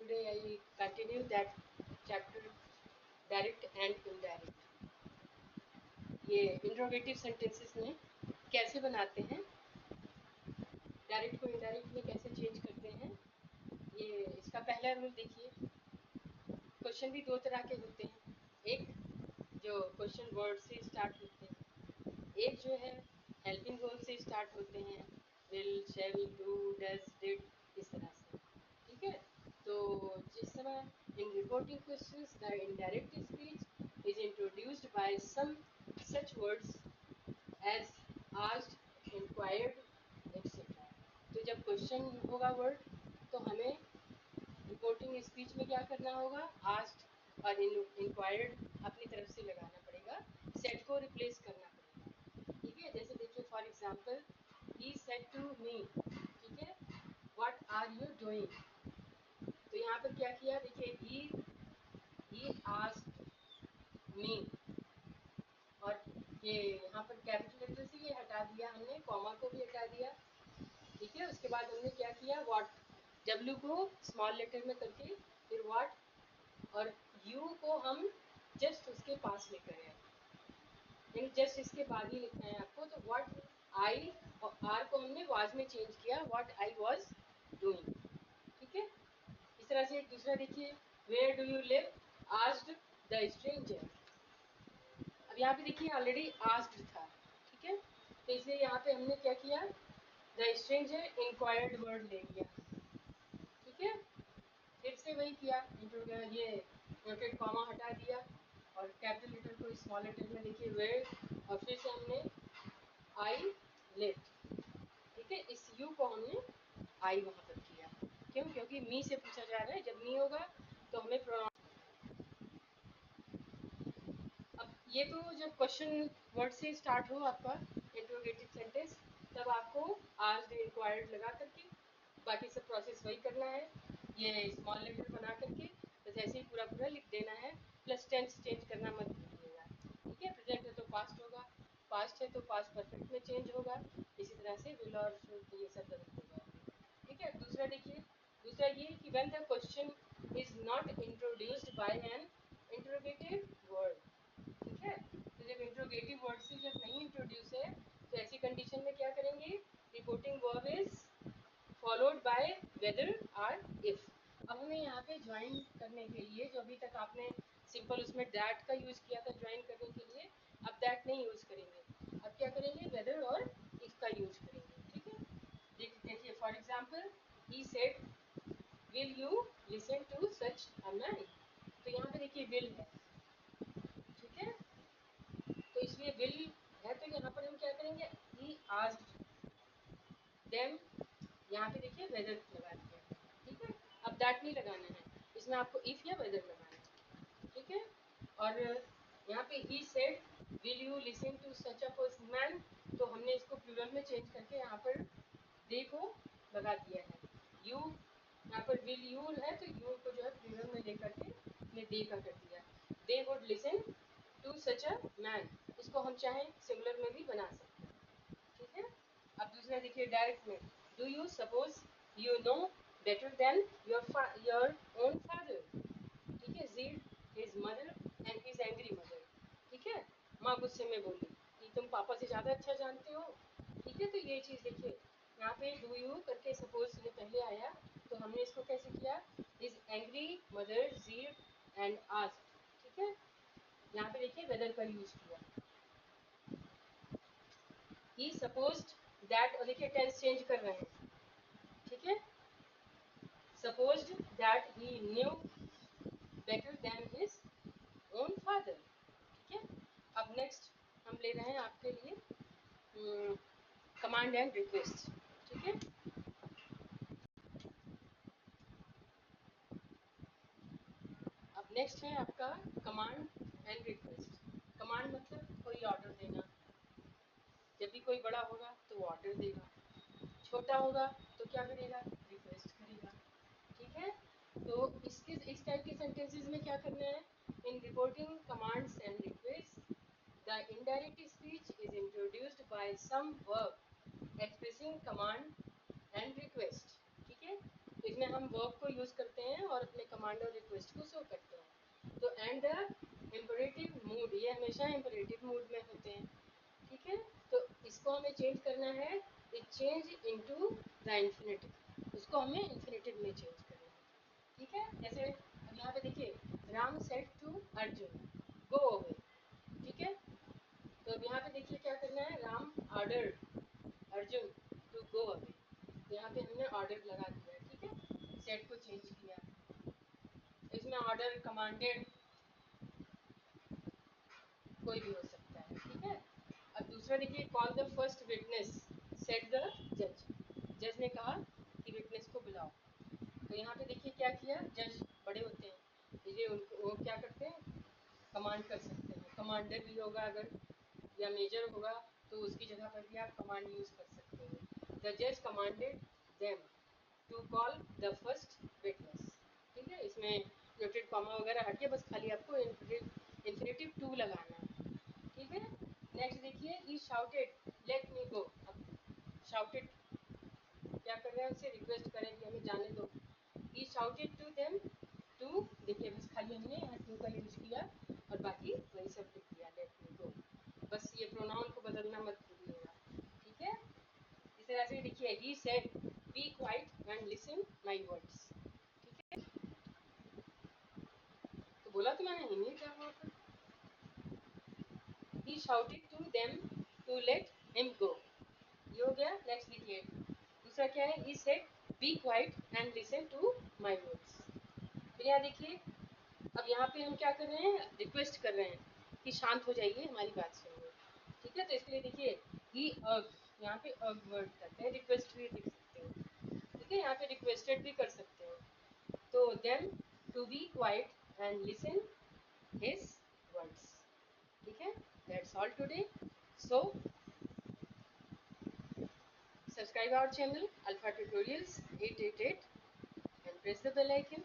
Today I continue that chapter, direct and indirect. ये interrogative sentences में कैसे बनाते हैं, डायरेक्ट को इनडायरेक्ट में कैसे चेंज करते हैं, ये इसका पहला रूल देखिए। क्वेश्चन भी दो तरह के होते हैं, एक जो क्वेश्चन वर्ड से स्टार्ट होते हैं, एक जो है हेल्पिंग वर्ब से स्टार्ट होते हैं, will, shall, do, does, did, इस तरह से। ठीक है, तो जिस समय in reporting questions the indirect speech is introduced by some such words as asked, inquired, etcetera. तो जब क्वेश्चन होगा वर्ड, तो हमें रिपोर्टिंग स्पीच में क्या करना होगा, आस्क्ड और इंक्वायर्ड अपनी तरफ से लगाना पड़ेगा, सेट को रिप्लेस करना पड़ेगा। ठीक है, जैसे देखिए for example, he said to me, ठीक है, व्हाट आर यू डूइंग। तो यहाँ पर क्या किया, देखिए ही आस्क्ड मी, और ये यहाँ पर कैपिटल लेटर से ये हटा दिया हमने, कॉमा को भी हटा दिया। ठीक है, उसके बाद हमने क्या किया, व्हाट, डब्ल्यू को स्मॉल लेटर में करके फिर व्हाट, और यू को हम जस्ट उसके पास लेकर आए, यानी जस्ट इसके बाद ही लिखना है आपको। तो व्हाट आई, और आर को हमने वाज में चेंज किया, व्हाट आई वाज डूइंग। ठीक है, इस तरह से। एक दूसरा देखिए, where do you live, asked the stranger. अब यहाँ पे देखिए ऑलरेडी आस्क्ड था, ठीक है, तो इसलिए यहाँ पे हमने क्या किया, द स्ट्रेंजर इंक्वायर्ड वर्ड ले लिया। ठीक है, फिर से वही किया, ये नोटेड कॉमा हटा दिया और कैपिटल लेटर को स्मॉल लेटर में देखिए वेयर, और फिर से हमने आई लिव। ठीक है, इस यू को हमने आई वहां पर किया, क्यों, क्योंकि मी से पूछा जा रहा है, जब मी होगा तो हमें प्रोनाउन। अब ये तो जब क्वेश्चन वर्ड से स्टार्ट हो आपका इंट्रोगेटिव सेंटेंस, तब आपको आस्क्ड इंक्वायर्ड लगा करके बाकी सब प्रोसेस वही करना है, ये स्मॉल लेटर बना करके बस ऐसे ही पूरा पूरा लिख देना है, प्लस टेंस चेंज करना मत भूलिएगा। ठीक है, प्रेजेंट है तो पास्ट होगा, पास्ट है तो पास्ट परफेक्ट में चेंज होगा, इसी तरह से विल और शुड ये सब बदल देगा। ठीक है, दूसरा देखिए, दूसरा ये कि when the question is not introduced by an interrogative word. ठीक है, तो जब इंट्रोगेटिव वर्ड से जब नहीं इंट्रोड्यूस है, तो ऐसी कंडीशन में क्या करेंगे, reporting verb is followed by whether और इफ। अब हमें यहाँ पे ज्वाइन करने के लिए, जो अभी तक आपने सिंपल उसमें दैट का यूज किया था ज्वाइन करने के लिए, अब दैट नहीं यूज करेंगे, अब क्या करेंगे, वेदर और इफ का यूज करेंगे। ठीक है, देखिए for example, he said will you listen to such a man. तो यहाँ पे देखिए विल है, ठीक है, तो इसलिए विल है, तो यहाँ पर हम क्या करेंगे, ही आस्क्ड देम, यहाँ पे देखिए वेदर लगा दिया। ठीक है, अब दैट नहीं लगाना है, इसमें आपको इफ या वेदर लगाना है। ठीक है, और यहाँ पे he said will you listen to such a man, तो हमने इसको प्लूरल में चेंज करके यहाँ पर दे को लगा दिया है। यू, यहाँ पर विल यू है, तो यू को जो है प्लूरल में लेकर के हमने दे का कर दिया, they would listen to such a man, इसको हम चाहे सिंगुलर में भी बना सकते हैं। ठीक है, अब दूसरा देखिए डायरेक्ट में, do you suppose you know better than your own father. ठीक है, geed his mother and his angry mother. ठीक है, माँ गुस्से में बोली कि तुम पापा से ज्यादा अच्छा जानते हो। ठीक है, तो ये चीज देखिए, यहाँ पे डू यू करके सपोज ने पहले आया, तो हमने इसको कैसे किया, his angry mother geed and asked. ठीक है, यहाँ पे देखिए वेदर का यूज किया, ही सपोज्ड दैट, और देखिए टेंस चेंज कर रहे हैं। ठीक है, supposed that he new better than his own father. ठीक है, अब नेक्स्ट हम ले रहे हैं आपके लिए कमांड एंड रिक्वेस्ट। ठीक है, अब नेक्स्ट है आपका कमांड एंड रिक्वेस्ट। कमांड मतलब कोई ऑर्डर देना, जब भी कोई बड़ा होगा तो वो ऑर्डर देगा, छोटा होगा तो क्या करेगा, रिक्वेस्ट करेगा। ठीक है, तो इसके इस टाइप के सेंटेंसेस में क्या करना है, in reporting commands and request the indirect speech is introduced by some verb expressing command and request. ठीक है, तो इसमें हम वर्ब को यूज करते हैं और अपने कमांड और रिक्वेस्ट को शो करते हैं। तो एंड द इम्परेटिव मूड, ये हमेशा इम्परेटिव मूड में होते हैं, ठीक है। तो इसको हमें चेंज करना है, it change into the infinitive, उसको हमें इन्फिनेटिव में चेंज करना है, ठीक है। जैसे अब यहाँ पे देखिए, Ram said to Arjun go away, ठीक है। तो अब यहाँ पे देखिए क्या करना है, Ram order Arjun to go away, तो यहाँ पे हमने ऑर्डर लगा दिया, ठीक है, सेट को चेंज किया। इसमें ऑर्डर कमांडेड कोई भी हो सकता है, ठीक है। अब दूसरा देखिए, call the first witness set the जज, जज ने कहा कि विटनेस को बुलाओ। तो यहाँ पे देखिए क्या किया, जज बड़े होते हैं, ये उनको वो क्या करते हैं, कमांड कर सकते हैं, कमांडर भी होगा अगर, या मेजर होगा तो उसकी जगह पर भी आप कमांड यूज कर सकते हो। द जज commanded them to call the first witness, ठीक है। इसमें नोटेड कॉमा वगैरह हट के बस खाली आपको इन्फिनेटिव टू लगाना है, ठीक है। नेक्स्ट देखिए, ही शाउटेड लेट मी गो, अब शाउटेड क्या कर रहे हैं, उसे रिक्वेस्ट करें कि हमें जाने दो। ही शाउटेड टू देम टू, देखिए बस खाली हमने यहाँ टू का यूज किया और बाकी वही सब लिख दिया, लेट मी गो, बस ये प्रोनाउन को बदलना मत भूलिएगा, ठीक है। इस तरह से देखिए, he said be quiet and listen my words, ठीक है। तो बोला तो मैंने हिंदी क्या वहाँ पर, he shouted to them to let him go, ये हो गया। नेक्स्ट देखिए, दूसरा क्या है, he said be quiet and listen to my words, फिर यहाँ देखिए, अब यहाँ पे हम क्या कर रहे हैं, रिक्वेस्ट कर रहे हैं कि शांत हो जाइए, हमारी बात सुनिए, ठीक है। तो इसके लिए देखिए, he urged, यहाँ पे urged वर्ड करते हैं, रिक्वेस्ट भी लिख सकते हैं, ठीक है, यहाँ पे रिक्वेस्टेड भी कर सकते हैं। तो them to be quiet and listen his words, ठीक है। That's all today. So subscribe our channel Alpha Tutorials 888 and press the bell icon